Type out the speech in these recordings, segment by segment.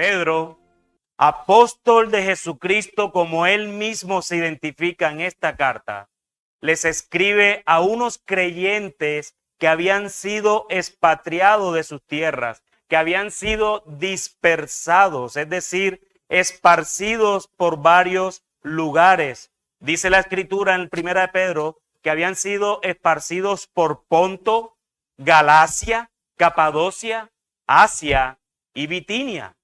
Pedro, apóstol de Jesucristo, como él mismo se identifica en esta carta, les escribe a unos creyentes que habían sido expatriados de sus tierras, que habían sido dispersados, es decir, esparcidos por varios lugares. Dice la escritura en 1 de Pedro que habían sido esparcidos por Ponto, Galacia, Capadocia, Asia y Bitinia.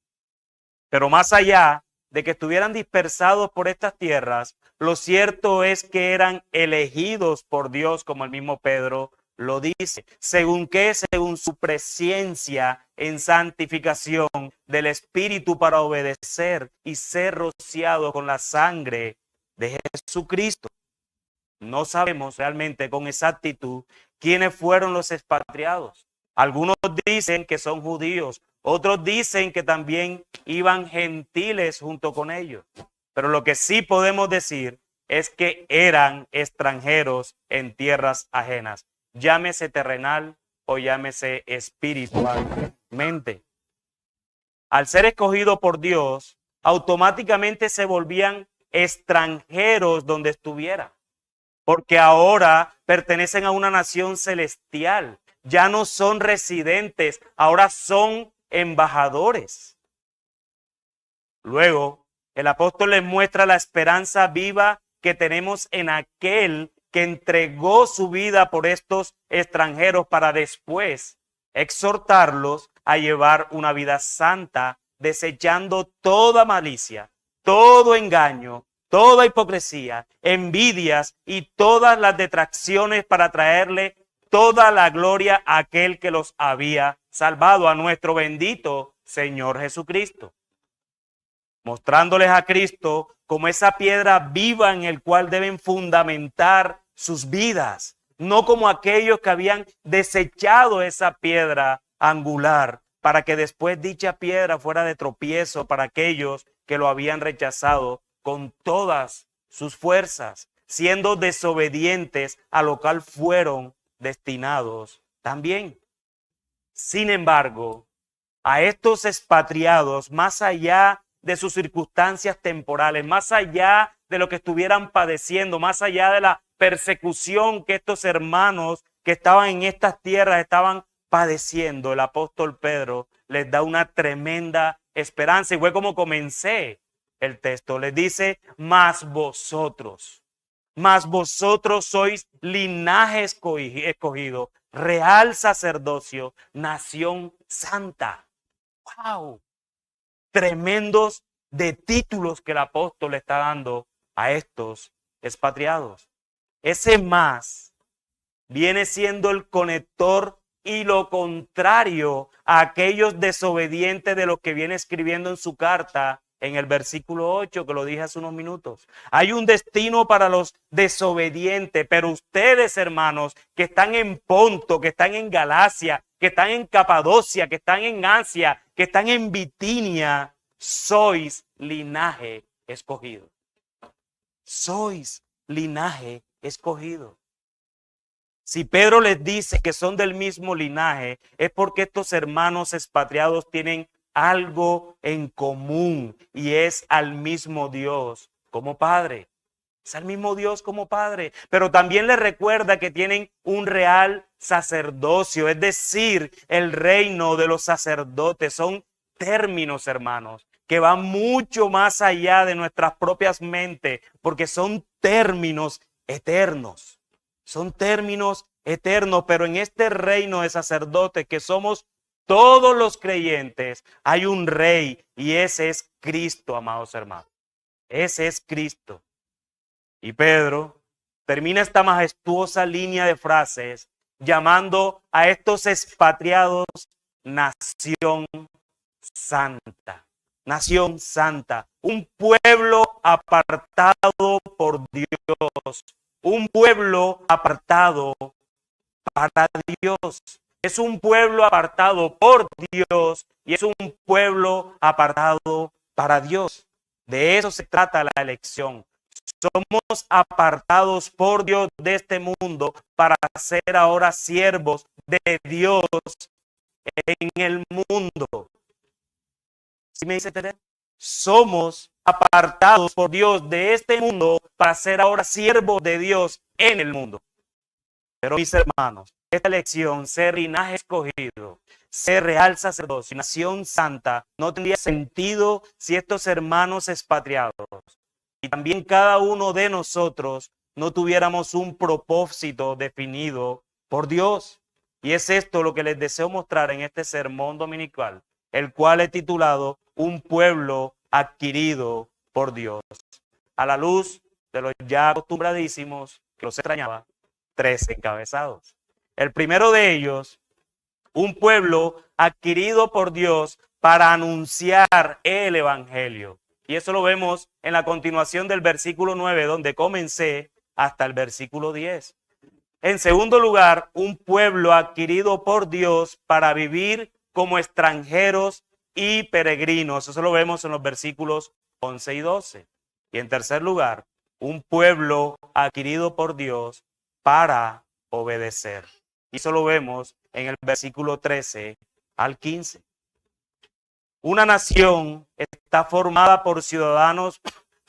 Pero más allá de que estuvieran dispersados por estas tierras, lo cierto es que eran elegidos por Dios, como el mismo Pedro lo dice. ¿Según qué? Según su presencia en santificación del Espíritu para obedecer y ser rociado con la sangre de Jesucristo. No sabemos realmente con exactitud quiénes fueron los expatriados. Algunos dicen que son judíos, otros dicen que también iban gentiles junto con ellos. Pero lo que sí podemos decir es que eran extranjeros en tierras ajenas, llámese terrenal o llámese espiritualmente. Al ser escogido por Dios, automáticamente se volvían extranjeros donde estuviera, porque ahora pertenecen a una nación celestial. Ya no son residentes, ahora son embajadores. Luego, el apóstol les muestra la esperanza viva que tenemos en aquel que entregó su vida por estos extranjeros para después exhortarlos a llevar una vida santa, desechando toda malicia, todo engaño, toda hipocresía, envidias y todas las detracciones para traerle toda la gloria a aquel que los había salvado, a nuestro bendito Señor Jesucristo. Mostrándoles a Cristo como esa piedra viva en el cual deben fundamentar sus vidas, no como aquellos que habían desechado esa piedra angular para que después dicha piedra fuera de tropiezo para aquellos que lo habían rechazado con todas sus fuerzas, siendo desobedientes a lo cual fueron destinados también. Sin embargo, a estos expatriados, más allá de sus circunstancias temporales, más allá de lo que estuvieran padeciendo, más allá de la persecución que estos hermanos que estaban en estas tierras estaban padeciendo, el apóstol Pedro les da una tremenda esperanza. Y fue como comencé el texto. Les dice, mas vosotros sois linaje escogido, real sacerdocio, nación santa. ¡Wow! Tremendos de títulos que el apóstol le está dando a estos expatriados. Ese más viene siendo el conector y lo contrario a aquellos desobedientes de los que viene escribiendo en su carta en el versículo 8, que lo dije hace unos minutos. Hay un destino para los desobedientes, pero ustedes, hermanos, que están en Ponto, que están en Galacia, que están en Capadocia, que están en Asia, que están en Bitinia, sois linaje escogido. Sois linaje escogido. Si Pedro les dice que son del mismo linaje, es porque estos hermanos expatriados tienen algo en común y es al mismo Dios como Padre. Es al mismo Dios como Padre, pero también les recuerda que tienen un real sacerdocio, es decir, el reino de los sacerdotes. Son términos, hermanos, que van mucho más allá de nuestras propias mentes, porque son términos eternos. Son términos eternos, pero en este reino de sacerdotes que somos todos los creyentes, hay un rey y ese es Cristo, amados hermanos. Ese es Cristo. Y Pedro termina esta majestuosa línea de frases llamando a estos expatriados nación santa. Nación santa. Un pueblo apartado por Dios. Un pueblo apartado para Dios. Es un pueblo apartado por Dios y es un pueblo apartado para Dios. De eso se trata la elección. Somos apartados por Dios de este mundo para ser ahora siervos de Dios en el mundo. ¿Sí me dice entender? Somos apartados por Dios de este mundo para ser ahora siervos de Dios en el mundo. Pero mis hermanos, esta elección, ser linaje escogido, ser real sacerdocio, nación santa, no tendría sentido si estos hermanos expatriados y también cada uno de nosotros no tuviéramos un propósito definido por Dios. Y es esto lo que les deseo mostrar en este sermón dominical, el cual he titulado Un pueblo adquirido por Dios. A la luz de los ya acostumbradísimos, que los extrañaba, 3 encabezados. El primero de ellos, un pueblo adquirido por Dios para anunciar el evangelio. Y eso lo vemos en la continuación del versículo 9, donde comencé, hasta el versículo 10. En segundo lugar, un pueblo adquirido por Dios para vivir como extranjeros y peregrinos. Eso lo vemos en los versículos 11 y 12. Y en tercer lugar, un pueblo adquirido por Dios para obedecer. Y eso lo vemos en el versículo 13 al 15. Una nación está formada por ciudadanos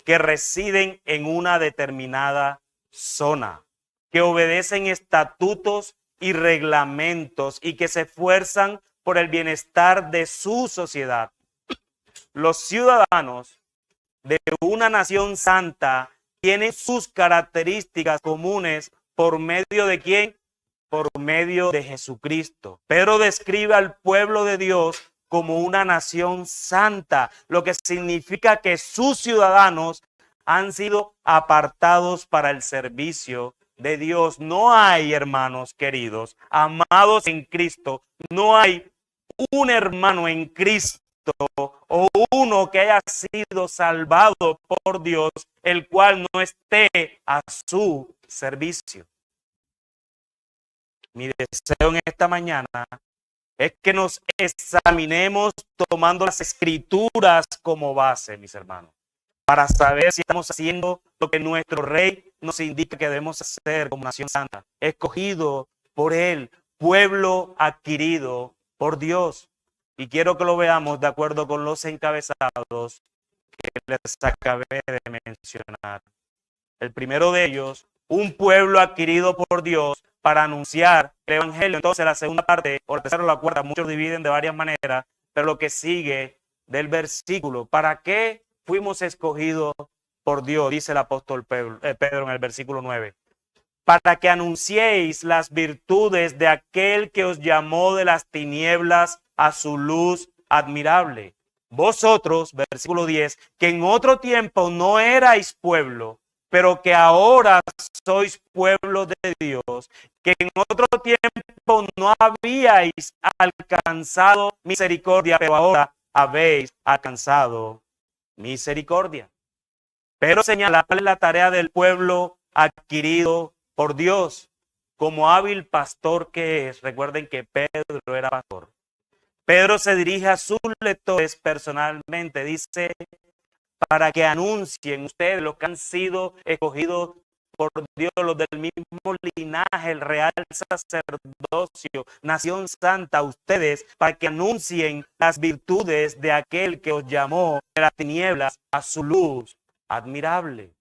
que residen en una determinada zona, que obedecen estatutos y reglamentos y que se esfuerzan por el bienestar de su sociedad. Los ciudadanos de una nación santa tienen sus características comunes por medio de ¿quién? Por medio de Jesucristo. Pedro describe al pueblo de Dios como una nación santa, lo que significa que sus ciudadanos han sido apartados para el servicio de Dios. No hay, hermanos queridos, amados en Cristo, no hay un hermano en Cristo o uno que haya sido salvado por Dios, el cual no esté a su servicio. Mi deseo en esta mañana es que nos examinemos tomando las escrituras como base, mis hermanos, para saber si estamos haciendo lo que nuestro rey nos indica que debemos hacer como nación santa, escogido por él, pueblo adquirido por Dios. Y quiero que lo veamos de acuerdo con los encabezados que les acabé de mencionar. El primero de ellos, un pueblo adquirido por Dios para anunciar el evangelio. Entonces la segunda parte, o la tercera o la cuarta, muchos dividen de varias maneras, pero lo que sigue del versículo, ¿para qué fuimos escogidos por Dios? Dice el apóstol Pedro en el versículo 9. Para que anunciéis las virtudes de aquel que os llamó de las tinieblas a su luz admirable. Vosotros, versículo 10, que en otro tiempo no erais pueblo, pero que ahora sois pueblo de Dios, que en otro tiempo no habíais alcanzado misericordia, pero ahora habéis alcanzado misericordia. Pero señalarle la tarea del pueblo adquirido por Dios, como hábil pastor que es. Recuerden que Pedro era pastor. Pedro se dirige a sus lectores personalmente, dice, para que anuncien ustedes los que han sido escogidos por Dios, los del mismo linaje, el real sacerdocio, nación santa, ustedes, para que anuncien las virtudes de aquel que os llamó de las tinieblas a su luz admirable.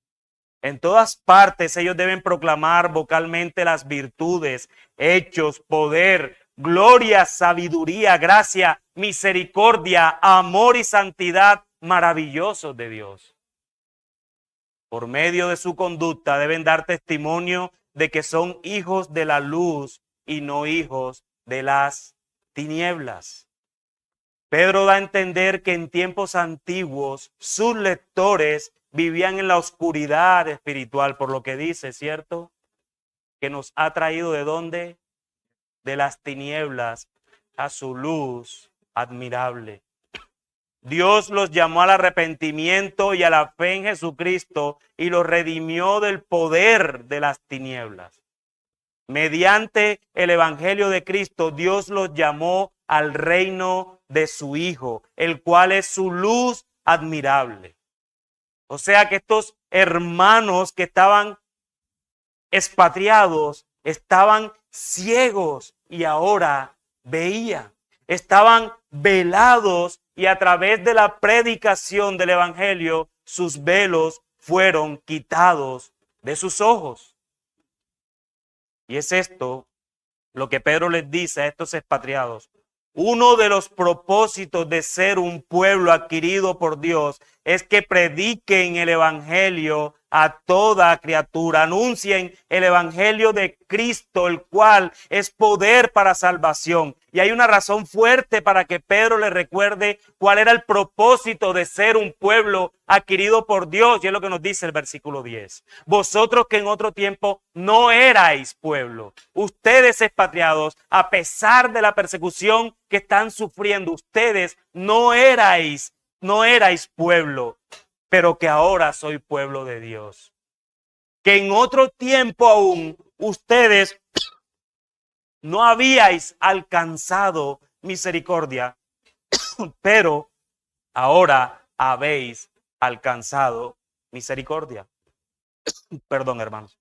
En todas partes ellos deben proclamar vocalmente las virtudes, hechos, poder, gloria, sabiduría, gracia, misericordia, amor y santidad maravillosos de Dios. Por medio de su conducta deben dar testimonio de que son hijos de la luz y no hijos de las tinieblas. Pedro da a entender que en tiempos antiguos sus lectores vivían en la oscuridad espiritual, por lo que dice, ¿cierto? Que nos ha traído ¿de dónde? De las tinieblas a su luz admirable. Dios los llamó al arrepentimiento y a la fe en Jesucristo y los redimió del poder de las tinieblas. Mediante el evangelio de Cristo, Dios los llamó al reino de su Hijo, el cual es su luz admirable. O sea que estos hermanos que estaban expatriados estaban ciegos y ahora veían. Estaban velados y a través de la predicación del evangelio sus velos fueron quitados de sus ojos. Y es esto lo que Pedro les dice a estos expatriados. Uno de los propósitos de ser un pueblo adquirido por Dios es que prediquen el evangelio a toda criatura, anuncien el evangelio de Cristo, el cual es poder para salvación. Y hay una razón fuerte para que Pedro le recuerde cuál era el propósito de ser un pueblo adquirido por Dios, y es lo que nos dice el versículo 10. Vosotros que en otro tiempo no erais pueblo, ustedes expatriados, a pesar de la persecución que están sufriendo, ustedes no erais pueblo, pero que ahora soy pueblo de Dios. Que en otro tiempo aún ustedes no habíais alcanzado misericordia, pero ahora habéis alcanzado misericordia. Perdón, hermanos.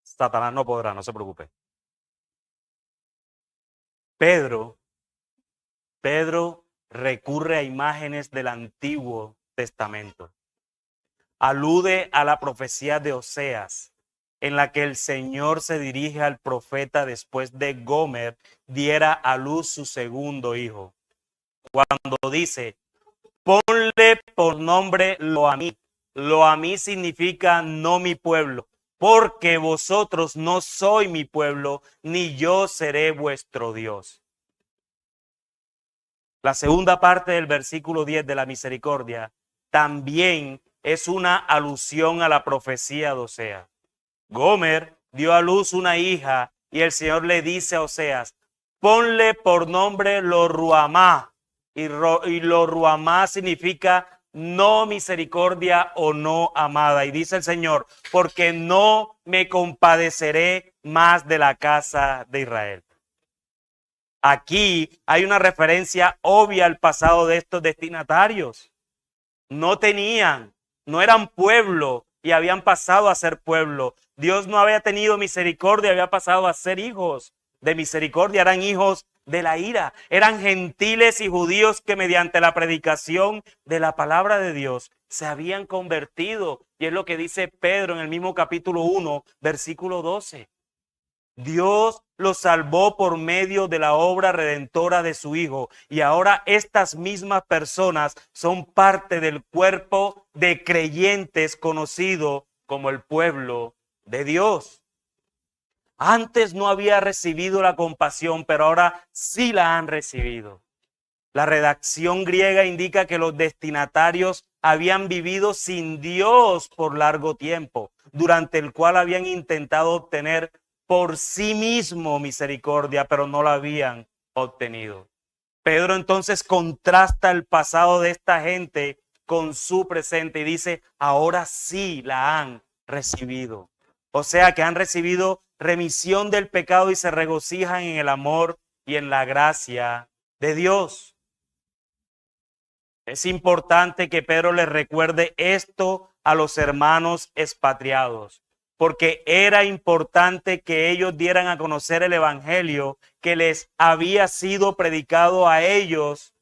Satanás no podrá, no se preocupe. Pedro recurre a imágenes del Antiguo Testamento. Alude a la profecía de Oseas, en la que el Señor se dirige al profeta después de Gomer diera a luz su segundo hijo. Cuando dice, ponle por nombre Lo-amí. Lo-amí significa no mi pueblo, porque vosotros no sois mi pueblo, ni yo seré vuestro Dios. La segunda parte del versículo 10 de la misericordia también es una alusión a la profecía de Oseas. Gomer dio a luz una hija y el Señor le dice a Oseas, ponle por nombre Lo-ruhamá. Y Lo-ruhamá significa no misericordia o no amada. Y dice el Señor, porque no me compadeceré más de la casa de Israel. Aquí hay una referencia obvia al pasado de estos destinatarios. No eran pueblo y habían pasado a ser pueblo. Dios no había tenido misericordia, había pasado a ser hijos de misericordia, eran hijos de la ira. Eran gentiles y judíos que mediante la predicación de la palabra de Dios se habían convertido. Y es lo que dice Pedro en el mismo capítulo 1, versículo 12. Dios los salvó por medio de la obra redentora de su Hijo. Y ahora estas mismas personas son parte del cuerpo de creyentes conocido como el pueblo de Dios. Antes no había recibido la compasión, pero ahora sí la han recibido. La redacción griega indica que los destinatarios habían vivido sin Dios por largo tiempo, durante el cual habían intentado obtener por sí mismo misericordia, pero no la habían obtenido. Pedro entonces contrasta el pasado de esta gente con su presente y dice, ahora sí la han recibido. O sea que han recibido remisión del pecado y se regocijan en el amor y en la gracia de Dios. Es importante que Pedro les recuerde esto a los hermanos expatriados, porque era importante que ellos dieran a conocer el evangelio que les había sido predicado a ellos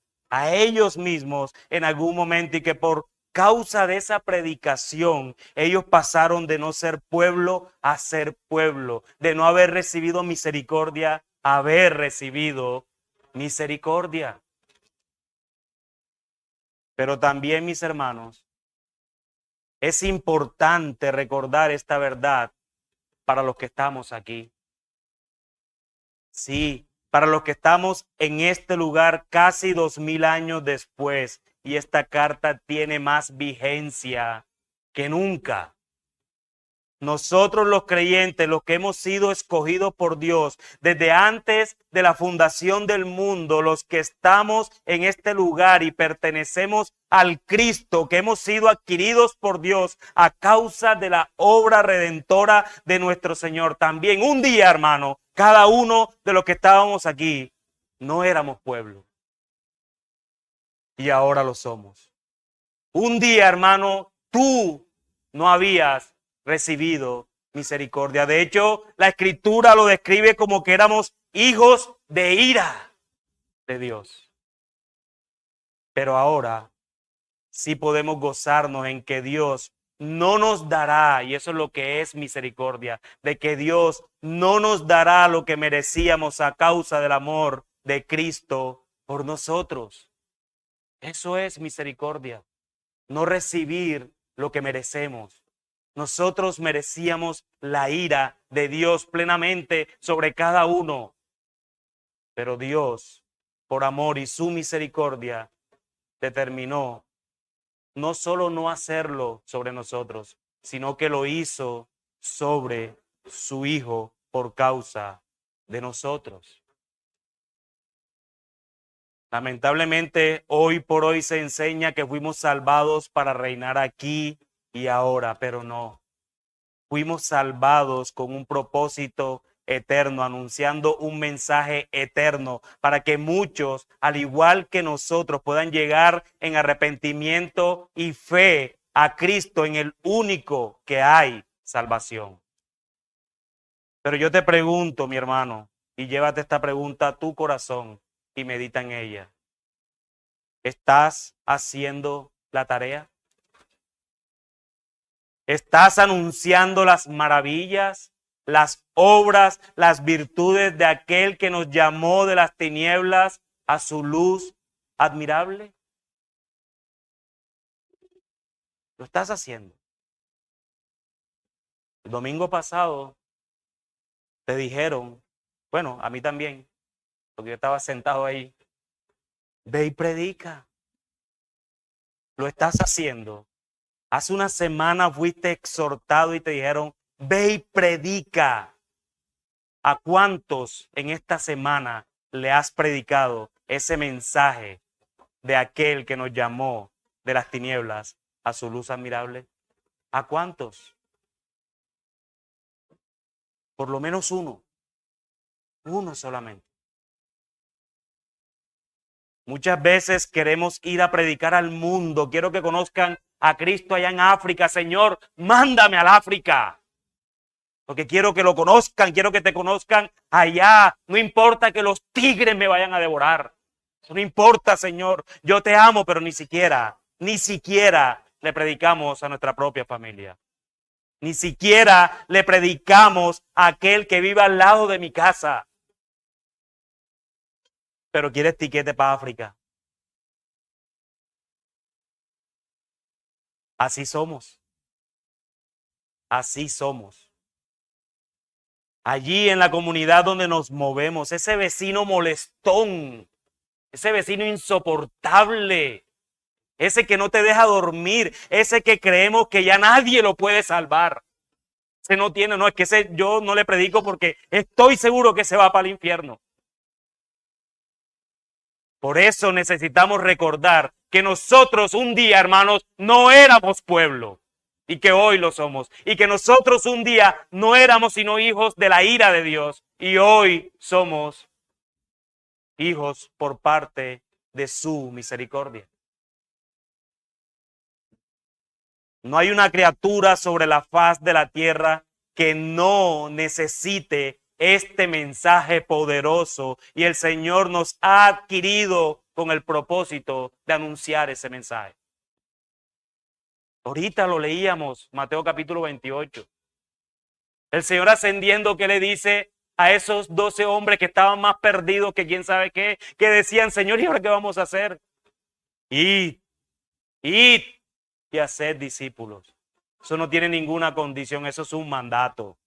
mismos en algún momento, y que por causa de esa predicación ellos pasaron de no ser pueblo a ser pueblo, de no haber recibido misericordia a haber recibido misericordia. Pero también, mis hermanos, es importante recordar esta verdad para los que estamos aquí. Sí, para los que estamos en este lugar casi 2000 años después, y esta carta tiene más vigencia que nunca. Nosotros los creyentes, los que hemos sido escogidos por Dios desde antes de la fundación del mundo, los que estamos en este lugar y pertenecemos al Cristo, que hemos sido adquiridos por Dios a causa de la obra redentora de nuestro Señor. También un día, hermano, cada uno de los que estábamos aquí, no éramos pueblo. Y ahora lo somos. Un día, hermano, tú no habías recibido misericordia. De hecho, la Escritura lo describe como que éramos hijos de ira de Dios. Pero ahora sí podemos gozarnos en que Dios no nos dará, y eso es lo que es misericordia, de que Dios no nos dará lo que merecíamos a causa del amor de Cristo por nosotros. Eso es misericordia. No recibir lo que merecemos. Nosotros merecíamos la ira de Dios plenamente sobre cada uno. Pero Dios, por amor y su misericordia, determinó no solo no hacerlo sobre nosotros, sino que lo hizo sobre su Hijo por causa de nosotros. Lamentablemente, hoy por hoy se enseña que fuimos salvados para reinar aquí y ahora, pero no. Fuimos salvados con un propósito eterno, anunciando un mensaje eterno para que muchos, al igual que nosotros, puedan llegar en arrepentimiento y fe a Cristo, en el único que hay salvación. Pero yo te pregunto, mi hermano, y llévate esta pregunta a tu corazón y medita en ella. ¿Estás haciendo la tarea? ¿Estás anunciando las maravillas, las obras, las virtudes de aquel que nos llamó de las tinieblas a su luz admirable? ¿Lo estás haciendo? El domingo pasado te dijeron, bueno, a mí también, porque yo estaba sentado ahí, ve y predica. ¿Lo estás haciendo? Hace una semana fuiste exhortado y te dijeron, ve y predica. ¿A cuántos en esta semana le has predicado ese mensaje de aquel que nos llamó de las tinieblas a su luz admirable? ¿A cuántos? Por lo menos uno solamente. Muchas veces queremos ir a predicar al mundo. Quiero que conozcan a Cristo allá en África. Señor, mándame al África. Porque quiero que lo conozcan, quiero que te conozcan allá. No importa que los tigres me vayan a devorar. Eso no importa, Señor. Yo te amo, pero ni siquiera le predicamos a nuestra propia familia. Ni siquiera le predicamos a aquel que vive al lado de mi casa. Pero quieres tiquete para África. Así somos. Así somos. Allí en la comunidad donde nos movemos, ese vecino molestón, ese vecino insoportable, ese que no te deja dormir, ese que creemos que ya nadie lo puede salvar. Ese no tiene, no, es que ese yo no le predico porque estoy seguro que se va para el infierno. Por eso necesitamos recordar que nosotros un día, hermanos, no éramos pueblo y que hoy lo somos. Y que nosotros un día no éramos sino hijos de la ira de Dios y hoy somos hijos por parte de su misericordia. No hay una criatura sobre la faz de la tierra que no necesite este mensaje poderoso y el Señor nos ha adquirido con el propósito de anunciar ese mensaje. Ahorita lo leíamos, Mateo capítulo 28. El Señor ascendiendo, ¿qué le dice a esos 12 hombres que estaban más perdidos que quién sabe qué? Que decían, Señor, ¿y ahora qué vamos a hacer? Id y haced discípulos. Eso no tiene ninguna condición, eso es un mandato.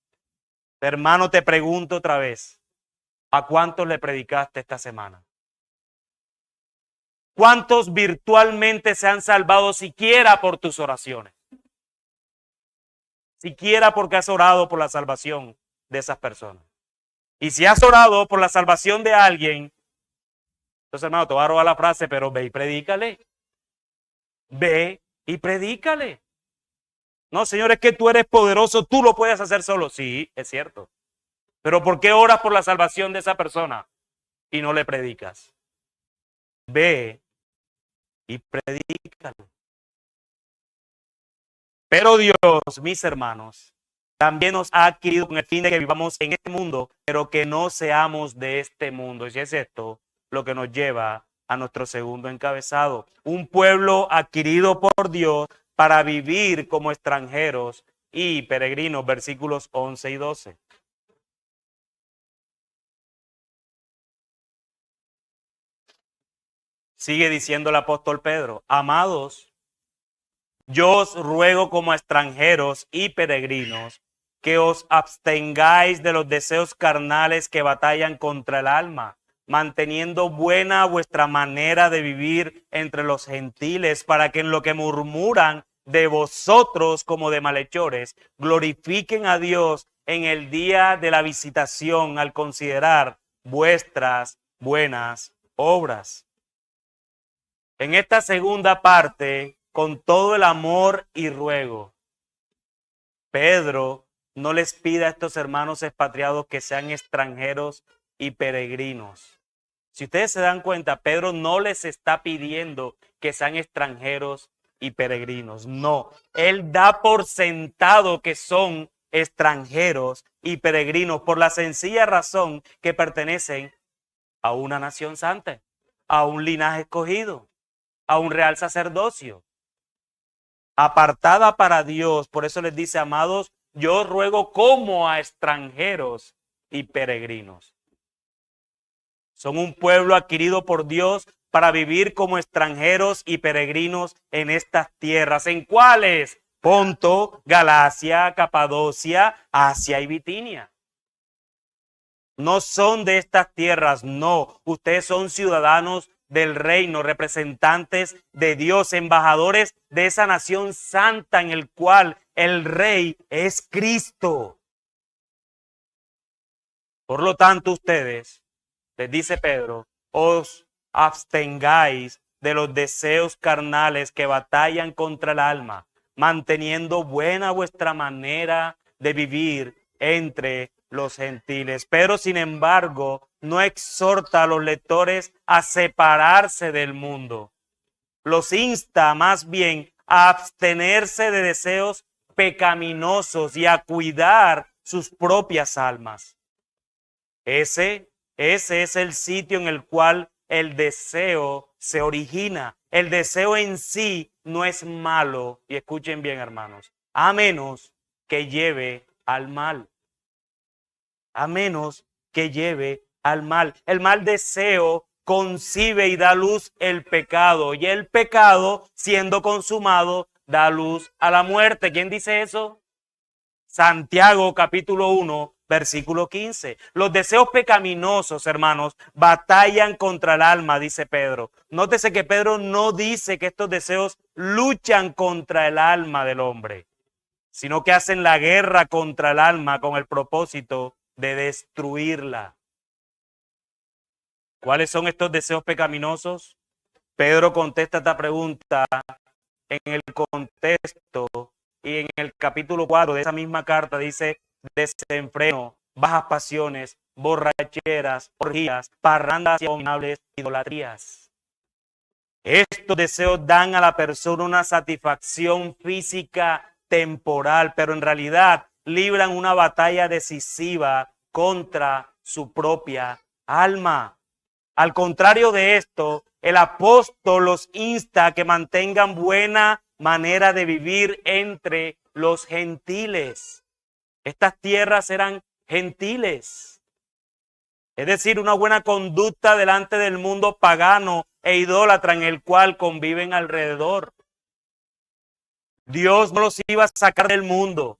Hermano, te pregunto otra vez, ¿a cuántos le predicaste esta semana? ¿Cuántos virtualmente se han salvado siquiera por tus oraciones? siquiera porque has orado por la salvación de esas personas. Y si has orado por la salvación de alguien, entonces hermano, te voy a robar la frase, pero ve y predícale. Ve y predícale. No, Señor, es que tú eres poderoso, tú lo puedes hacer solo. Sí, es cierto. Pero ¿por qué oras por la salvación de esa persona y no le predicas? Ve y predícalo. Pero Dios, mis hermanos, también nos ha adquirido con el fin de que vivamos en este mundo, pero que no seamos de este mundo. Y es esto lo que nos lleva a nuestro segundo encabezado. Un pueblo adquirido por Dios para vivir como extranjeros y peregrinos, versículos 11 y 12. Sigue diciendo el apóstol Pedro, amados, yo os ruego como extranjeros y peregrinos que os abstengáis de los deseos carnales que batallan contra el alma, manteniendo buena vuestra manera de vivir entre los gentiles, para que en lo que murmuran de vosotros como de malhechores, glorifiquen a Dios en el día de la visitación al considerar vuestras buenas obras. En esta segunda parte, con todo el amor y ruego, Pedro no les pide a estos hermanos expatriados que sean extranjeros y peregrinos. Si ustedes se dan cuenta, Pedro no les está pidiendo que sean extranjeros y peregrinos. No, él da por sentado que son extranjeros y peregrinos por la sencilla razón que pertenecen a una nación santa, a un linaje escogido, a un real sacerdocio, apartada para Dios. Por eso les dice, amados, yo os ruego como a extranjeros y peregrinos. Son un pueblo adquirido por Dios para vivir como extranjeros y peregrinos en estas tierras. ¿En cuáles? Ponto, Galacia, Capadocia, Asia y Bitinia. No son de estas tierras, no. Ustedes son ciudadanos del reino, representantes de Dios, embajadores de esa nación santa en el cual el rey es Cristo. Por lo tanto, ustedes, les dice Pedro, os abstengáis de los deseos carnales que batallan contra el alma, manteniendo buena vuestra manera de vivir entre los gentiles. Pero sin embargo, no exhorta a los lectores a separarse del mundo. Los insta más bien a abstenerse de deseos pecaminosos y a cuidar sus propias almas. Ese es el sitio en el cual el deseo se origina. El deseo en sí no es malo, y escuchen bien, hermanos, a menos que lleve al mal. A menos que lleve al mal. El mal deseo concibe y da luz el pecado, y el pecado, siendo consumado, da luz a la muerte. ¿Quién dice eso? Santiago capítulo 1, versículo 15. Los deseos pecaminosos, hermanos, batallan contra el alma, dice Pedro. Nótese que Pedro no dice que estos deseos luchan contra el alma del hombre, sino que hacen la guerra contra el alma con el propósito de destruirla. ¿Cuáles son estos deseos pecaminosos? Pedro contesta esta pregunta en el contexto y en el capítulo 4 de esa misma carta dice: desenfreno, bajas pasiones, borracheras, orgías, parrandas y abominables idolatrías. Estos deseos dan a la persona una satisfacción física temporal, pero en realidad libran una batalla decisiva contra su propia alma. Al contrario de esto, el apóstol los insta a que mantengan buena manera de vivir entre los gentiles. Estas tierras eran gentiles. Es decir, una buena conducta delante del mundo pagano e idólatra en el cual conviven alrededor. Dios no los iba a sacar del mundo,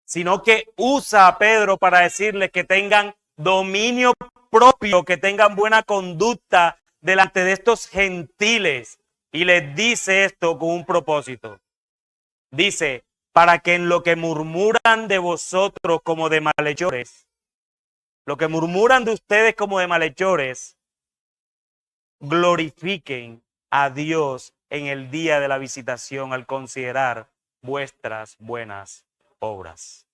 sino que usa a Pedro para decirles que tengan dominio propio, que tengan buena conducta delante de estos gentiles. Y les dice esto con un propósito. Dice, para que en lo que murmuran de vosotros como de malhechores, lo que murmuran de ustedes como de malhechores, glorifiquen a Dios en el día de la visitación al considerar vuestras buenas obras.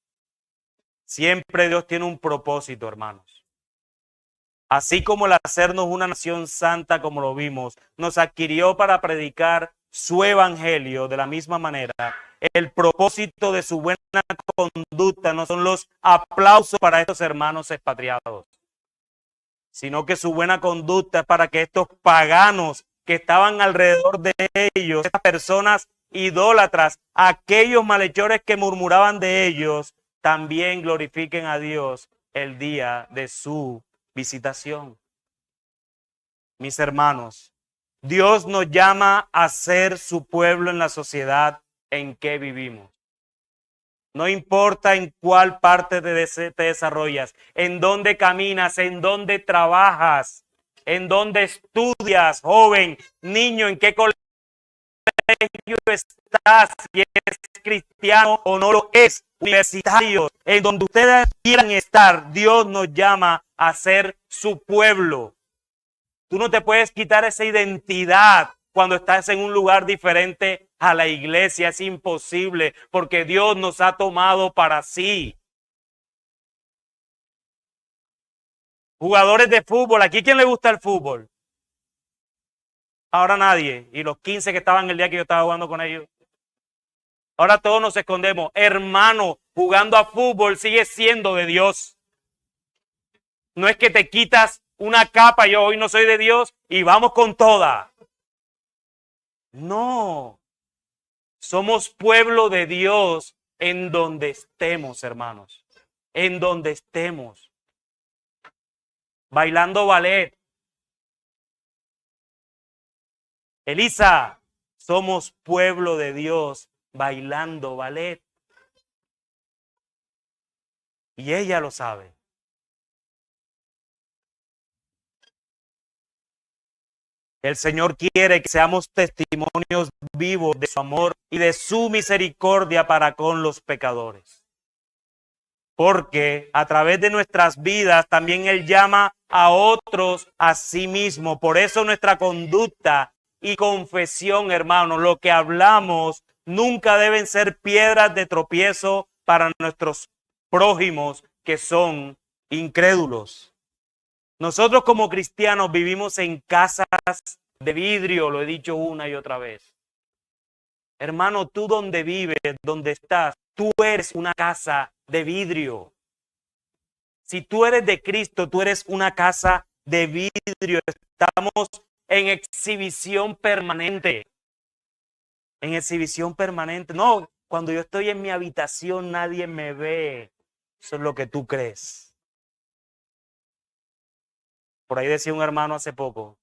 Siempre Dios tiene un propósito, hermanos. Así como el hacernos una nación santa, como lo vimos, nos adquirió para predicar su evangelio, de la misma manera, el propósito de su buena conducta no son los aplausos para estos hermanos expatriados, sino que su buena conducta es para que estos paganos que estaban alrededor de ellos, estas personas idólatras, aquellos malhechores que murmuraban de ellos, también glorifiquen a Dios el día de su visitación. Mis hermanos, Dios nos llama a ser su pueblo en la sociedad en que vivimos. No importa en cuál parte te desarrollas, en dónde caminas, en dónde trabajas, en dónde estudias, joven, niño, en qué colegio estás, si eres cristiano o no lo es, universitario, en donde ustedes quieran estar, Dios nos llama a ser su pueblo. Tú no te puedes quitar esa identidad cuando estás en un lugar diferente a la iglesia. Es imposible porque Dios nos ha tomado para sí. Jugadores de fútbol. ¿Aquí quién le gusta el fútbol? Ahora nadie. Y los 15 que estaban el día que yo estaba jugando con ellos. Ahora todos nos escondemos. Hermano, jugando a fútbol sigue siendo de Dios. No es que te quitas una capa, yo hoy no soy de Dios y vamos con toda. No. Somos pueblo de Dios en donde estemos, hermanos. En donde estemos. Bailando ballet. Elisa, somos pueblo de Dios bailando ballet. Y ella lo sabe. El Señor quiere que seamos testimonios vivos de su amor y de su misericordia para con los pecadores. Porque a través de nuestras vidas también Él llama a otros a sí mismo. Por eso nuestra conducta y confesión, hermanos, lo que hablamos nunca deben ser piedras de tropiezo para nuestros prójimos que son incrédulos. Nosotros como cristianos vivimos en casas de vidrio, lo he dicho una y otra vez. Hermano, tú donde vives, donde estás, tú eres una casa de vidrio. Si tú eres de Cristo, tú eres una casa de vidrio. Estamos en exhibición permanente. En exhibición permanente. No, cuando yo estoy en mi habitación nadie me ve. Eso es lo que tú crees. Por ahí decía un hermano hace poco,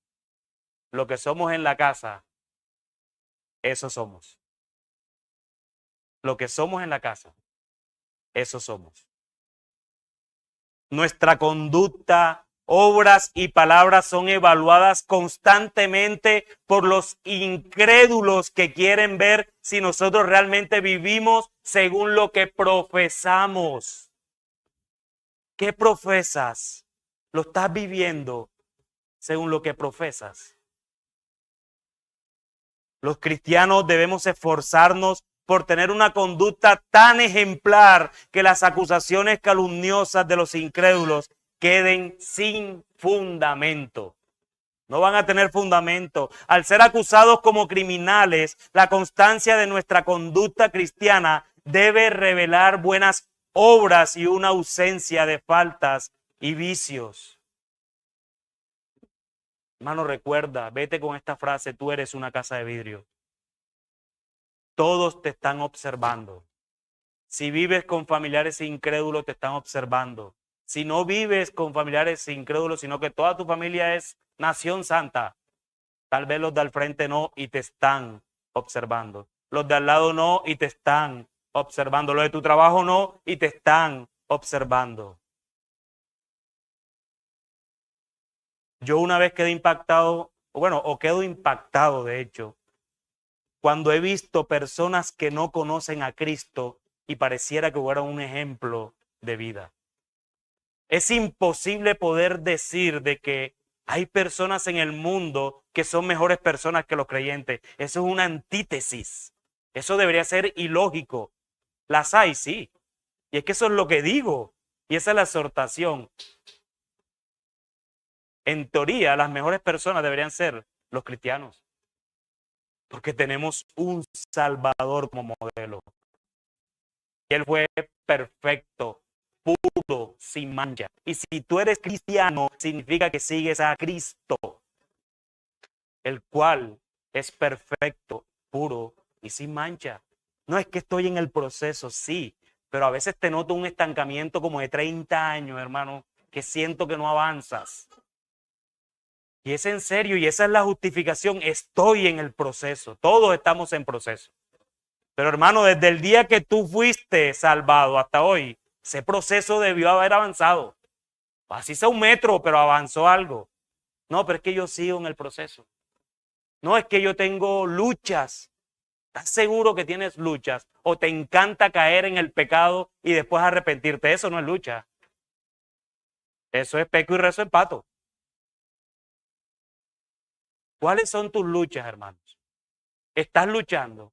lo que somos en la casa, eso somos. Lo que somos en la casa, eso somos. Nuestra conducta, obras y palabras son evaluadas constantemente por los incrédulos que quieren ver si nosotros realmente vivimos según lo que profesamos. ¿Qué profesas? ¿Lo estás viviendo según lo que profesas? Los cristianos debemos esforzarnos por tener una conducta tan ejemplar que las acusaciones calumniosas de los incrédulos queden sin fundamento. No van a tener fundamento. Al ser acusados como criminales, la constancia de nuestra conducta cristiana debe revelar buenas obras y una ausencia de faltas y vicios. Hermano, recuerda, vete con esta frase, tú eres una casa de vidrio. Todos te están observando. Si vives con familiares incrédulos, te están observando. Si no vives con familiares incrédulos, sino que toda tu familia es nación santa, tal vez los de al frente no y te están observando. Los de al lado no y te están observando. Los de tu trabajo no y te están observando. Yo una vez quedé impactado, bueno, o quedo impactado de hecho, cuando he visto personas que no conocen a Cristo y pareciera que fuera un ejemplo de vida. Es imposible poder decir de que hay personas en el mundo que son mejores personas que los creyentes. Eso es una antítesis. Eso debería ser ilógico. Las hay, sí. Y es que eso es lo que digo. Y esa es la exhortación. En teoría, las mejores personas deberían ser los cristianos. Porque tenemos un Salvador como modelo. Y Él fue perfecto, puro, sin mancha. Y si tú eres cristiano, significa que sigues a Cristo, el cual es perfecto, puro y sin mancha. No es que estoy en el proceso, sí, pero a veces te noto un estancamiento como de 30 años, hermano, que siento que no avanzas. Y es en serio, y esa es la justificación. Estoy en el proceso, todos estamos en proceso. Pero hermano, desde el día que tú fuiste salvado hasta hoy, ese proceso debió haber avanzado. Así sea 1 metro, pero avanzó algo. No, pero es que yo sigo en el proceso. No, es que yo tengo luchas. ¿Estás seguro que tienes luchas? ¿O te encanta caer en el pecado y después arrepentirte? Eso no es lucha. Eso es peco y rezo en pato. ¿Cuáles son tus luchas, hermanos? ¿Estás luchando?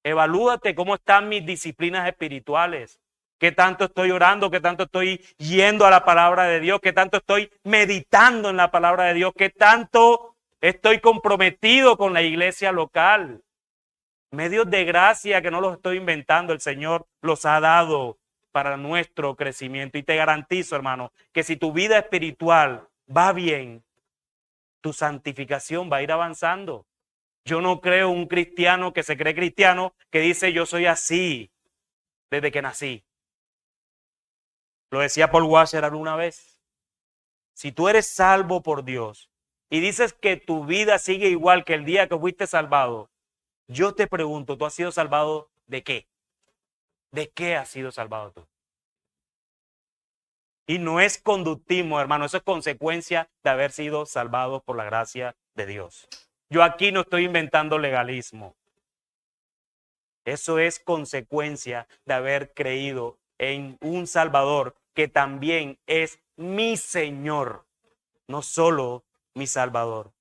Evalúate cómo están mis disciplinas espirituales. ¿Qué tanto estoy orando? ¿Qué tanto estoy yendo a la palabra de Dios? ¿Qué tanto estoy meditando en la palabra de Dios? ¿Qué tanto estoy comprometido con la iglesia local? Medios de gracia que no los estoy inventando, el Señor los ha dado para nuestro crecimiento. Y te garantizo, hermano, que si tu vida espiritual va bien, tu santificación va a ir avanzando. Yo no creo un cristiano que se cree cristiano que dice yo soy así desde que nací. Lo decía Paul Washer alguna vez. Si tú eres salvo por Dios y dices que tu vida sigue igual que el día que fuiste salvado, yo te pregunto, ¿tú has sido salvado de qué? ¿De qué has sido salvado tú? Y no es conductismo, hermano, eso es consecuencia de haber sido salvado por la gracia de Dios. Yo aquí no estoy inventando legalismo. Eso es consecuencia de haber creído en un Salvador que también es mi Señor, no solo mi Salvador.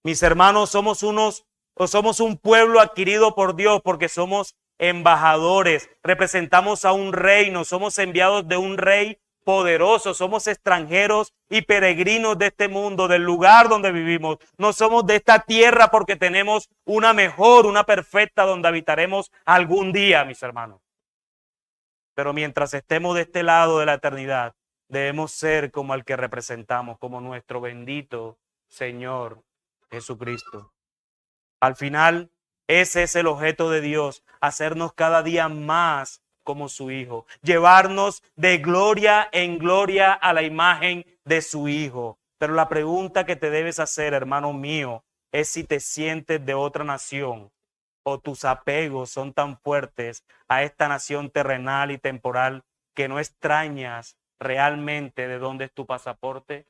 Mis hermanos, somos un pueblo adquirido por Dios porque somos embajadores, representamos a un reino, somos enviados de un rey poderoso, somos extranjeros y peregrinos de este mundo, del lugar donde vivimos. No somos de esta tierra porque tenemos una mejor, una perfecta donde habitaremos algún día, mis hermanos. Pero mientras estemos de este lado de la eternidad, debemos ser como al que representamos, como nuestro bendito Señor Jesucristo. Al final, ese es el objeto de Dios, hacernos cada día más como su Hijo, llevarnos de gloria en gloria a la imagen de su Hijo. Pero la pregunta que te debes hacer, hermano mío, es si te sientes de otra nación o tus apegos son tan fuertes a esta nación terrenal y temporal que no extrañas realmente de dónde es tu pasaporte.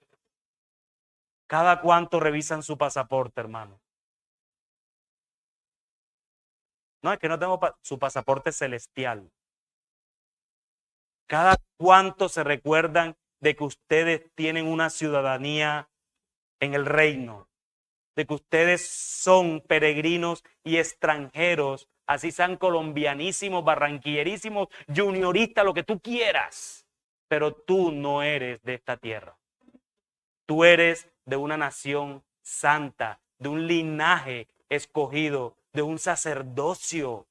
¿Cada cuánto revisan su pasaporte, hermano? No, es que no tengo su pasaporte celestial. ¿Cada cuánto se recuerdan de que ustedes tienen una ciudadanía en el reino? De que ustedes son peregrinos y extranjeros, así sean colombianísimos, barranquillerísimos, junioristas, lo que tú quieras. Pero tú no eres de esta tierra. Tú eres de una nación santa, de un linaje escogido, de un sacerdocio.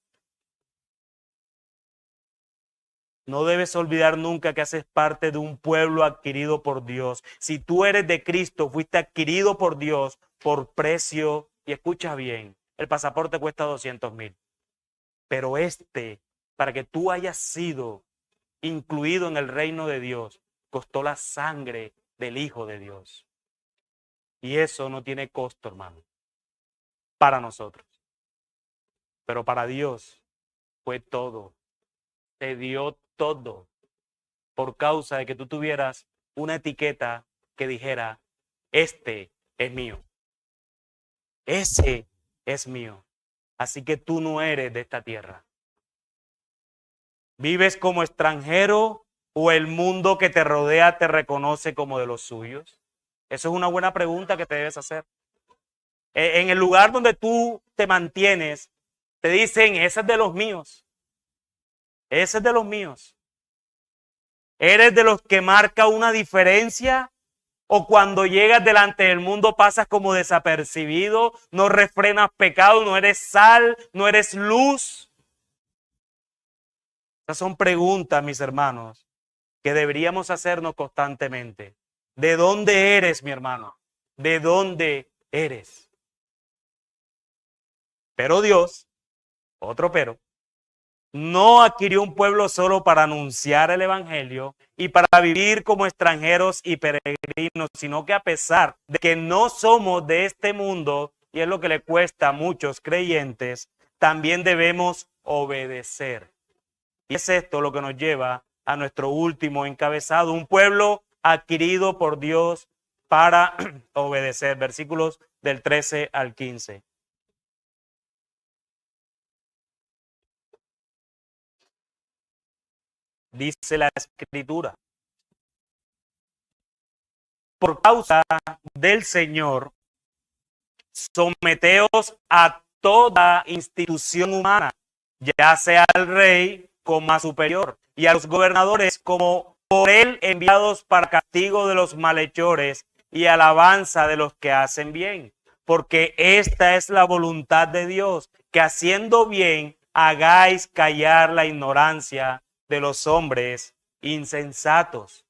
No debes olvidar nunca que haces parte de un pueblo adquirido por Dios. Si tú eres de Cristo, fuiste adquirido por Dios por precio. Y escucha bien, el pasaporte cuesta 200,000. Pero para que tú hayas sido incluido en el reino de Dios, costó la sangre del Hijo de Dios. Y eso no tiene costo, hermano, para nosotros. Pero para Dios fue todo. Te dio todo por causa de que tú tuvieras una etiqueta que dijera, este es mío. Ese es mío. Así que tú no eres de esta tierra. ¿Vives como extranjero o el mundo que te rodea te reconoce como de los suyos? Eso es una buena pregunta que te debes hacer. En el lugar donde tú te mantienes, te dicen, ese es de los míos. Ese es de los míos. ¿Eres de los que marca una diferencia? ¿O cuando llegas delante del mundo pasas como desapercibido? ¿No refrenas pecado? ¿No eres sal? ¿No eres luz? Esas son preguntas, mis hermanos, que deberíamos hacernos constantemente. ¿De dónde eres, mi hermano? ¿De dónde eres? Pero Dios, otro pero, no adquirió un pueblo solo para anunciar el evangelio y para vivir como extranjeros y peregrinos, sino que a pesar de que no somos de este mundo, y es lo que le cuesta a muchos creyentes, también debemos obedecer. Y es esto lo que nos lleva a nuestro último encabezado, un pueblo adquirido por Dios para obedecer. Versículos del 13 al 15. Dice la Escritura: por causa del Señor, someteos a toda institución humana, ya sea al rey como a superior, y a los gobernadores como por él enviados para castigo de los malhechores y alabanza de los que hacen bien. Porque esta es la voluntad de Dios, que haciendo bien hagáis callar la ignorancia de los hombres insensatos.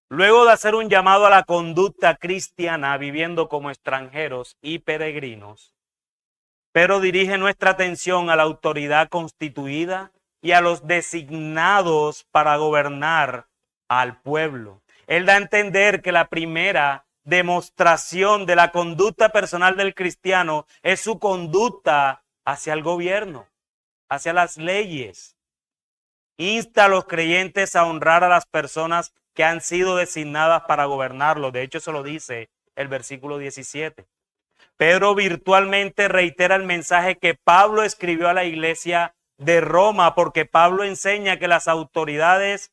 Luego de hacer un llamado a la conducta cristiana viviendo como extranjeros y peregrinos, Pedro dirige nuestra atención a la autoridad constituida y a los designados para gobernar al pueblo. Él da a entender que la primera demostración de la conducta personal del cristiano es su conducta hacia el gobierno, hacia las leyes. Insta a los creyentes a honrar a las personas que han sido designadas para gobernarlo. De hecho, eso lo dice el versículo 17. Pedro virtualmente reitera el mensaje que Pablo escribió a la iglesia de Roma, porque Pablo enseña que las autoridades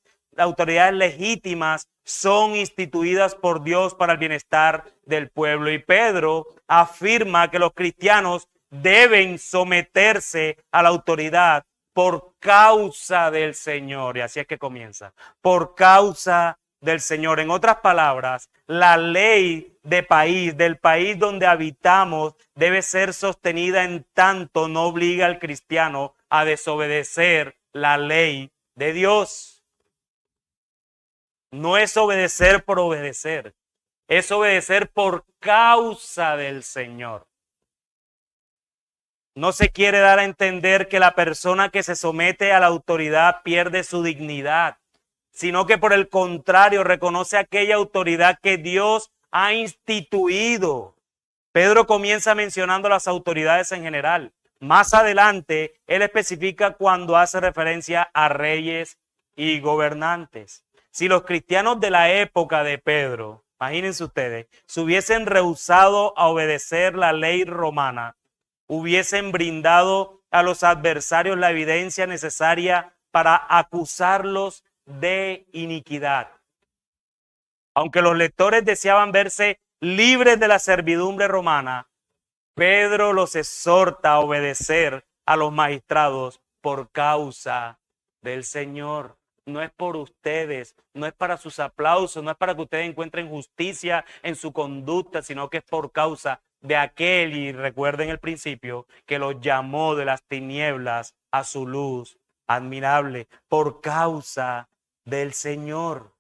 legítimas son instituidas por Dios para el bienestar del pueblo. Y Pedro afirma que los cristianos deben someterse a la autoridad por causa del Señor. Y así es que comienza. Por causa del Señor. En otras palabras, la ley del país donde habitamos, debe ser sostenida en tanto no obliga al cristiano a desobedecer la ley de Dios. No es obedecer por obedecer, es obedecer por causa del Señor. No se quiere dar a entender que la persona que se somete a la autoridad pierde su dignidad, sino que por el contrario reconoce aquella autoridad que Dios ha instituido. Pedro comienza mencionando las autoridades en general. Más adelante, él especifica cuando hace referencia a reyes y gobernantes. Si los cristianos de la época de Pedro, imagínense ustedes, se hubiesen rehusado a obedecer la ley romana, hubiesen brindado a los adversarios la evidencia necesaria para acusarlos de iniquidad. Aunque los lectores deseaban verse libres de la servidumbre romana, Pedro los exhorta a obedecer a los magistrados por causa del Señor. No es por ustedes, no es para sus aplausos, no es para que ustedes encuentren justicia en su conducta, sino que es por causa de aquel, y recuerden el principio, que los llamó de las tinieblas a su luz admirable, por causa del Señor.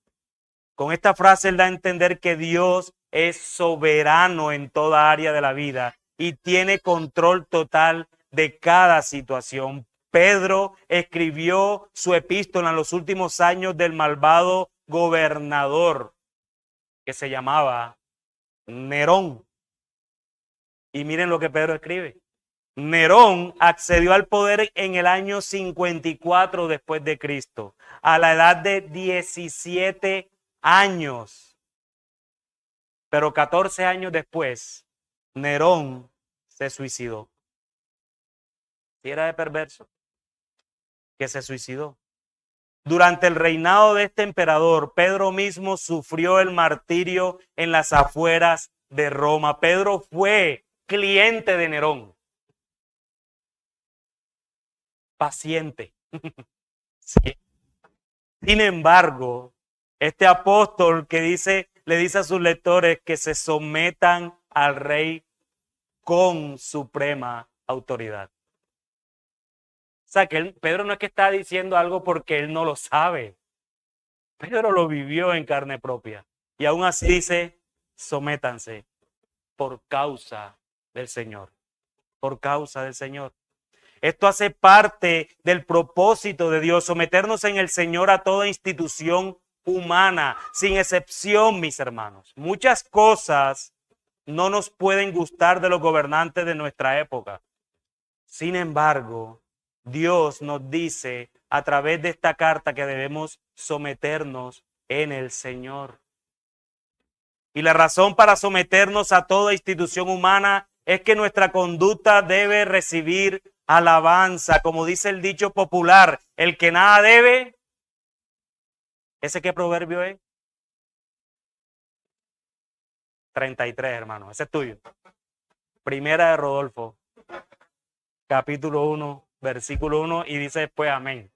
Con esta frase él da a entender que Dios es soberano en toda área de la vida y tiene control total de cada situación. Pedro escribió su epístola en los últimos años del malvado gobernador que se llamaba Nerón. Y miren lo que Pedro escribe. Nerón accedió al poder en el año 54 después de Cristo, a la edad de 17 años. Pero 14 años después, Nerón se suicidó. y era de perverso, que se suicidó. Durante el reinado de este emperador, Pedro mismo sufrió el martirio en las afueras de Roma. Pedro fue cliente de Nerón. Paciente. Sí. Sin embargo, este apóstol que le dice a sus lectores que se sometan al rey con suprema autoridad. O sea, que Pedro no es que está diciendo algo porque él no lo sabe. Pedro lo vivió en carne propia. Y aún así dice, sométanse por causa del Señor. Por causa del Señor. Esto hace parte del propósito de Dios, someternos en el Señor a toda institución humana, sin excepción, mis hermanos. Muchas cosas no nos pueden gustar de los gobernantes de nuestra época. Sin embargo, Dios nos dice a través de esta carta que debemos someternos en el Señor. Y la razón para someternos a toda institución humana es que nuestra conducta debe recibir alabanza, como dice el dicho popular, el que nada debe. ¿Ese qué proverbio es? 33, hermano, ese es tuyo. Primera de Rodolfo, capítulo 1, versículo 1, y dice después amén.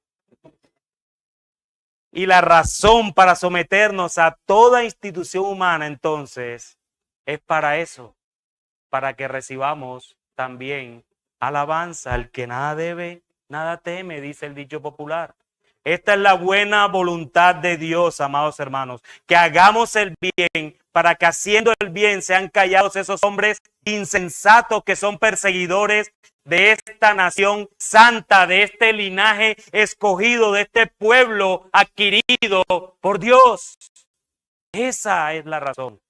Y la razón para someternos a toda institución humana, entonces, es para eso, para que recibamos también alabanza. El que nada debe, nada teme, dice el dicho popular. Esta es la buena voluntad de Dios, amados hermanos, que hagamos el bien para que haciendo el bien sean callados esos hombres insensatos que son perseguidores de esta nación santa, de este linaje escogido, de este pueblo adquirido por Dios. Esa es la razón.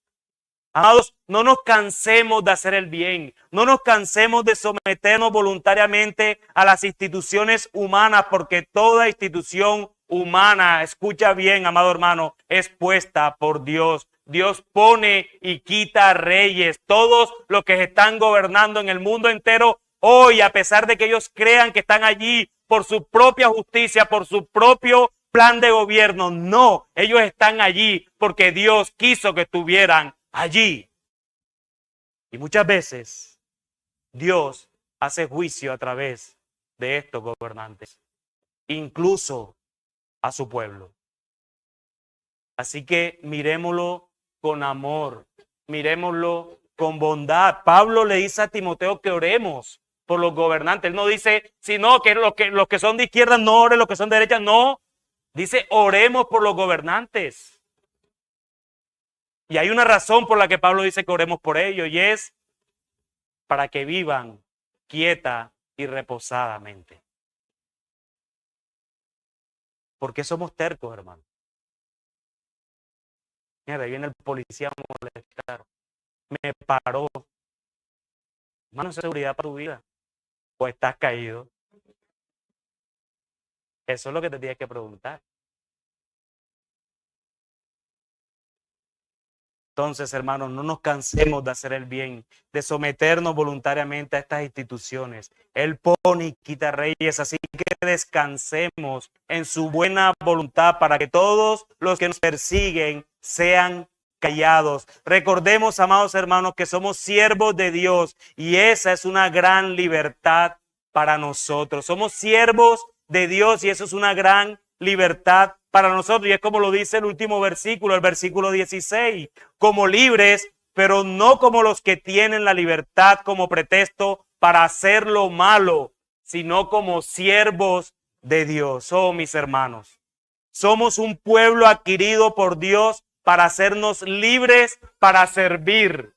Amados, no nos cansemos de hacer el bien, no nos cansemos de someternos voluntariamente a las instituciones humanas, porque toda institución humana, escucha bien, amado hermano, es puesta por Dios. Dios pone y quita reyes, todos los que están gobernando en el mundo entero hoy, a pesar de que ellos crean que están allí por su propia justicia, por su propio plan de gobierno, no, ellos están allí porque Dios quiso que estuvieran allí. Y muchas veces Dios hace juicio a través de estos gobernantes, incluso a su pueblo. Así que mirémoslo con amor, mirémoslo con bondad. Pablo le dice a Timoteo que oremos por los gobernantes. Él no dice, sino que los que son de izquierda no oren, los que son de derecha no. Dice, oremos por los gobernantes. Y hay una razón por la que Pablo dice que oremos por ellos, y es para que vivan quieta y reposadamente. ¿Por qué somos tercos, hermano? Mira, ahí viene el policía a molestar. Me paró. Hermano, seguridad para tu vida. ¿O estás caído? Eso es lo que te tienes que preguntar. Entonces, hermanos, no nos cansemos de hacer el bien, de someternos voluntariamente a estas instituciones. Él pone y quita reyes, así que descansemos en su buena voluntad para que todos los que nos persiguen sean callados. Recordemos, amados hermanos, que somos siervos de Dios y esa es una gran libertad para nosotros. Somos siervos de Dios y eso es una gran libertad para nosotros, y es como lo dice el último versículo, el versículo 16, como libres, pero no como los que tienen la libertad como pretexto para hacer lo malo, sino como siervos de Dios. Oh, mis hermanos, somos un pueblo adquirido por Dios para hacernos libres para servir.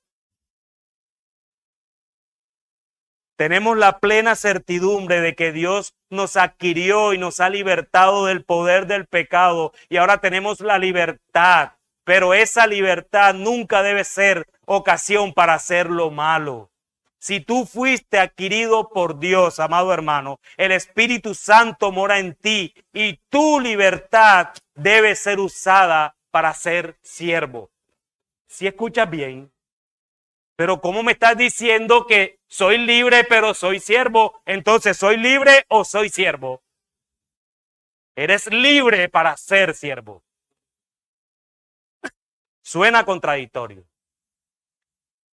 Tenemos la plena certidumbre de que Dios nos adquirió y nos ha libertado del poder del pecado y ahora tenemos la libertad, pero esa libertad nunca debe ser ocasión para hacer lo malo. Si tú fuiste adquirido por Dios, amado hermano, el Espíritu Santo mora en ti y tu libertad debe ser usada para ser siervo. Si escuchas bien, Pero ¿cómo me estás diciendo que soy libre pero soy siervo? Entonces, ¿soy libre o soy siervo? Eres libre para ser siervo. Suena contradictorio,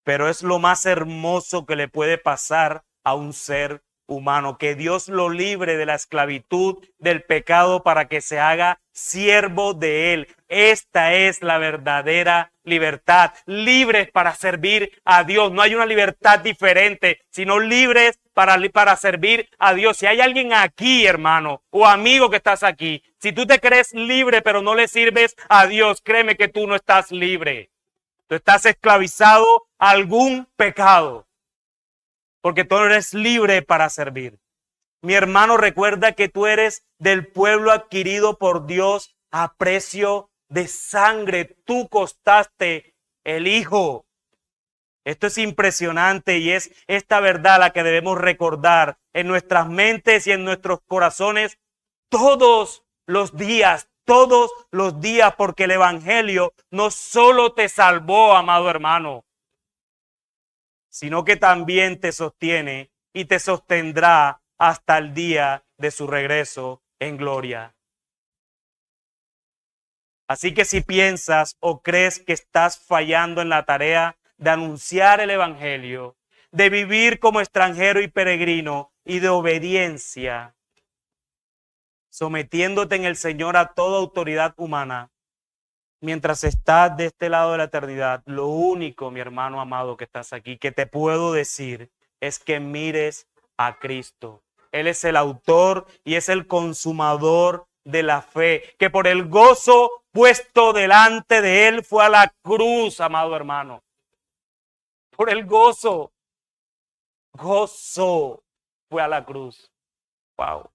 pero es lo más hermoso que le puede pasar a un ser humano, que Dios lo libre de la esclavitud del pecado para que se haga siervo de él. Esta es la verdadera libertad, libres para servir a Dios. No hay una libertad diferente, sino libres para servir a Dios. Si hay alguien aquí, hermano, o amigo que estás aquí, si tú te crees libre pero no le sirves a Dios, créeme que tú no estás libre. Tú estás esclavizado a algún pecado, porque tú eres libre para servir. Mi hermano, recuerda que tú eres del pueblo adquirido por Dios a precio de sangre. Tú costaste el Hijo. Esto es impresionante y es esta verdad la que debemos recordar en nuestras mentes y en nuestros corazones todos los días, porque el Evangelio no solo te salvó, amado hermano, sino que también te sostiene y te sostendrá hasta el día de su regreso en gloria. Así que si piensas o crees que estás fallando en la tarea de anunciar el Evangelio, de vivir como extranjero y peregrino y de obediencia, sometiéndote en el Señor a toda autoridad humana, mientras estás de este lado de la eternidad, lo único, mi hermano amado que estás aquí, que te puedo decir es que mires a Cristo. Él es el autor y es el consumador de la fe, que por el gozo puesto delante de él fue a la cruz, amado hermano. Por el gozo fue a la cruz. Wow.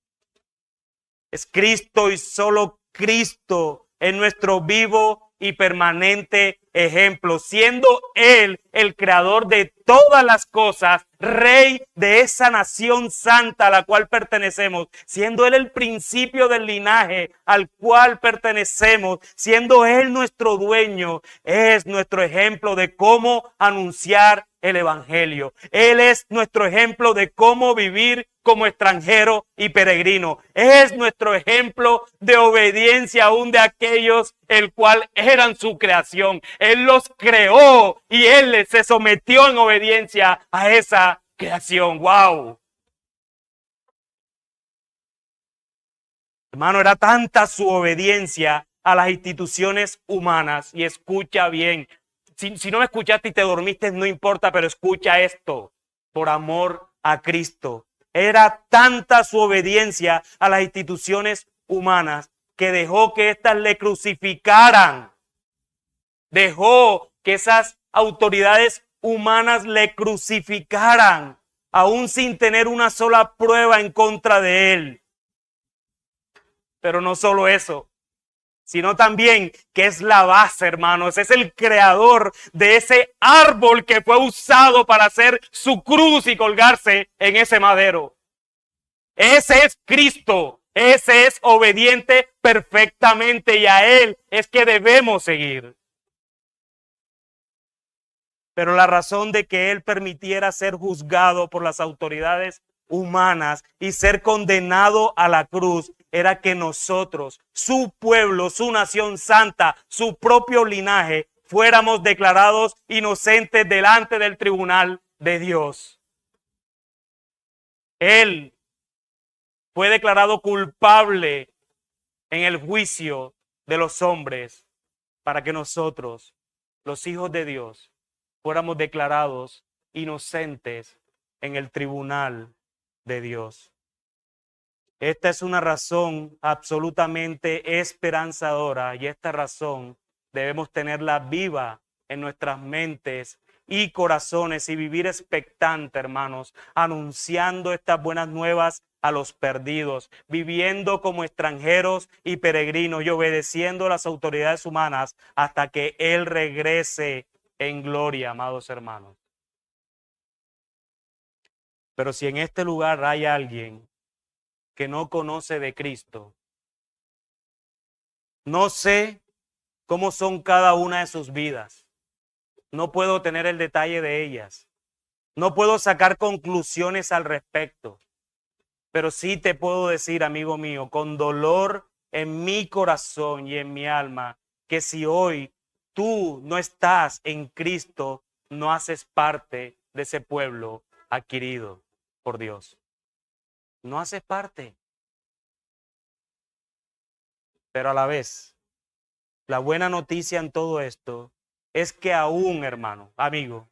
Es Cristo y solo Cristo en nuestro vivo y permanente ejemplo, siendo Él el creador de todas las cosas, Rey de esa nación santa a la cual pertenecemos, siendo Él el principio del linaje al cual pertenecemos, siendo Él nuestro dueño, es nuestro ejemplo de cómo anunciar el Evangelio. Él es nuestro ejemplo de cómo vivir como extranjero y peregrino. Es nuestro ejemplo de obediencia aún de aquellos el cual eran su creación. Él los creó y Él se sometió en obediencia a esa creación. ¡Wow! Hermano, era tanta su obediencia a las instituciones humanas. Y escucha bien, si no me escuchaste y te dormiste, no importa, pero escucha esto, por amor a Cristo. Era tanta su obediencia a las instituciones humanas que dejó que éstas le crucificaran. Dejó que esas autoridades humanas le crucificaran, aún sin tener una sola prueba en contra de él. Pero no solo eso, sino también que es la base, hermanos, es el creador de ese árbol que fue usado para hacer su cruz y colgarse en ese madero. Ese es Cristo, ese es obediente perfectamente y a Él es que debemos seguir. Pero la razón de que Él permitiera ser juzgado por las autoridades humanas y ser condenado a la cruz era que nosotros, su pueblo, su nación santa, su propio linaje, fuéramos declarados inocentes delante del tribunal de Dios. Él fue declarado culpable en el juicio de los hombres para que nosotros, los hijos de Dios, fuéramos declarados inocentes en el tribunal de Dios. Esta es una razón absolutamente esperanzadora y esta razón debemos tenerla viva en nuestras mentes y corazones y vivir expectante, hermanos, anunciando estas buenas nuevas a los perdidos, viviendo como extranjeros y peregrinos y obedeciendo a las autoridades humanas hasta que Él regrese en gloria, amados hermanos. Pero si en este lugar hay alguien que no conoce de Cristo, no sé cómo son cada una de sus vidas. No puedo tener el detalle de ellas. No puedo sacar conclusiones al respecto. Pero sí te puedo decir, amigo mío, con dolor en mi corazón y en mi alma, que si hoy tú no estás en Cristo, no haces parte de ese pueblo adquirido por Dios. No haces parte. Pero a la vez, la buena noticia en todo esto es que aún, hermano, amigo,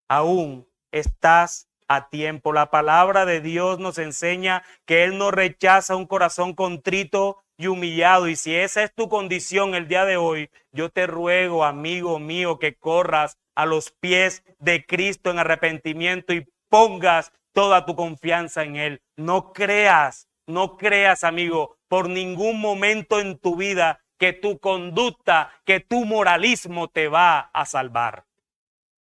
aún estás a tiempo. La palabra de Dios nos enseña que Él no rechaza un corazón contrito y humillado. Y si esa es tu condición el día de hoy, yo te ruego, amigo mío, que corras a los pies de Cristo en arrepentimiento y pongas toda tu confianza en Él. No creas, amigo, por ningún momento en tu vida que tu conducta, que tu moralismo te va a salvar.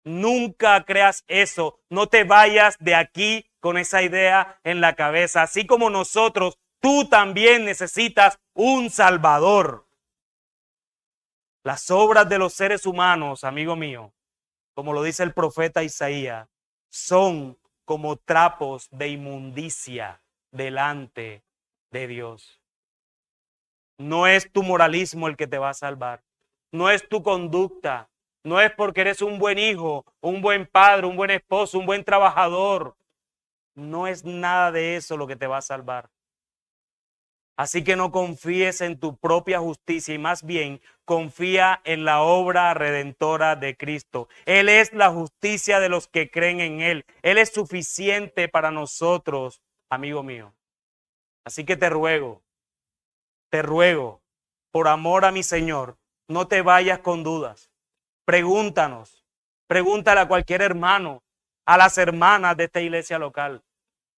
Nunca creas eso. No te vayas de aquí con esa idea en la cabeza. Así como nosotros, tú también necesitas un Salvador. Las obras de los seres humanos, amigo mío, como lo dice el profeta Isaías, son como trapos de inmundicia delante de Dios. No es tu moralismo el que te va a salvar. No es tu conducta. No es porque eres un buen hijo, un buen padre, un buen esposo, un buen trabajador. No es nada de eso lo que te va a salvar. Así que no confíes en tu propia justicia y más bien confía en la obra redentora de Cristo. Él es la justicia de los que creen en Él. Él es suficiente para nosotros, amigo mío. Así que te ruego, por amor a mi Señor, no te vayas con dudas. Pregúntanos, pregúntale a cualquier hermano, a las hermanas de esta iglesia local,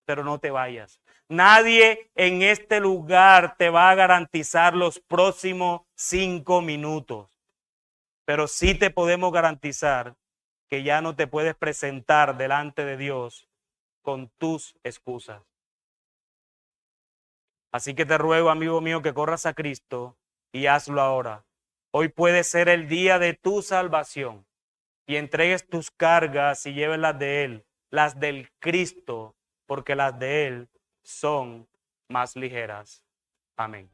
pero no te vayas. Nadie en este lugar te va a garantizar los próximos 5 minutos, pero sí te podemos garantizar que ya no te puedes presentar delante de Dios con tus excusas. Así que te ruego, amigo mío, que corras a Cristo y hazlo ahora. Hoy puede ser el día de tu salvación y entregues tus cargas y lleves las de Él, las del Cristo, porque las de Él son más ligeras. Amén.